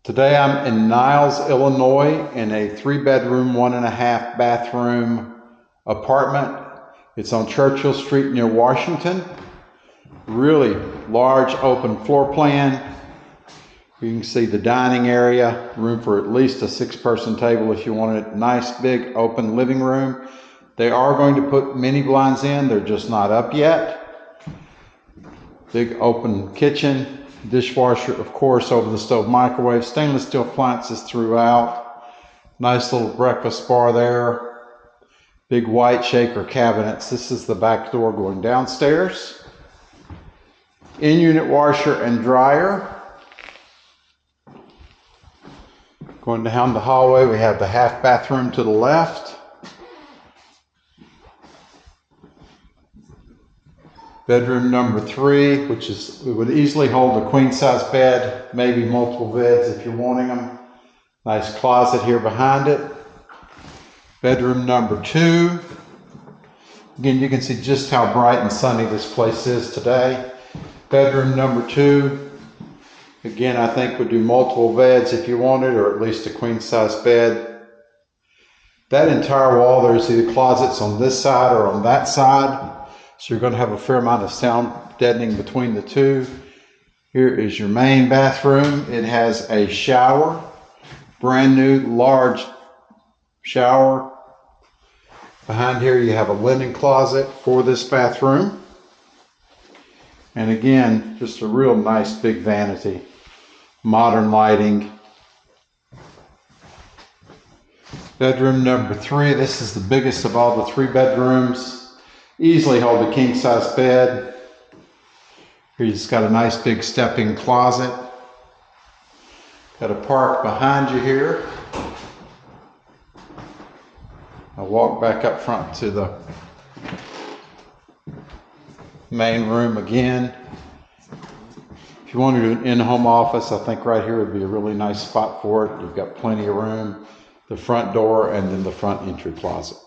Today I'm in Niles, Illinois in a 3-bedroom, 1.5 bathroom apartment. It's on Churchill Street near Washington. Really large open floor plan. You can see the dining area, room for at least a 6-person table if you want it. Nice big open living room. They are going to put mini blinds in, they're just not up yet. Big open kitchen. Dishwasher, of course, over the stove, microwave, stainless steel appliances throughout. Nice little breakfast bar there. Big white shaker cabinets. This is the back door going downstairs. In-unit washer and dryer. Going down the hallway, we have the half bathroom to the left. Bedroom number 3, which would easily hold a queen size bed, maybe multiple beds if you're wanting them. Nice closet here behind it. Bedroom number 2. Again, you can see just how bright and sunny this place is today. Bedroom number 2. Again, I think would do multiple beds if you wanted, or at least a queen size bed. That entire wall, there's either closets on this side or on that side. So you're going to have a fair amount of sound deadening between the two. Here is your main bathroom. It has a shower, brand new large shower. Behind here you have a linen closet for this bathroom. And again, just a real nice big vanity. Modern lighting. Bedroom number 3. This is the biggest of all the 3 bedrooms. Easily hold a king size bed. Here you've got a nice big step-in closet. Got a park behind you here. I'll walk back up front to the main room again. If you wanted an in-home office, I think right here would be a really nice spot for it. You've got plenty of room, the front door, and then the front entry closet.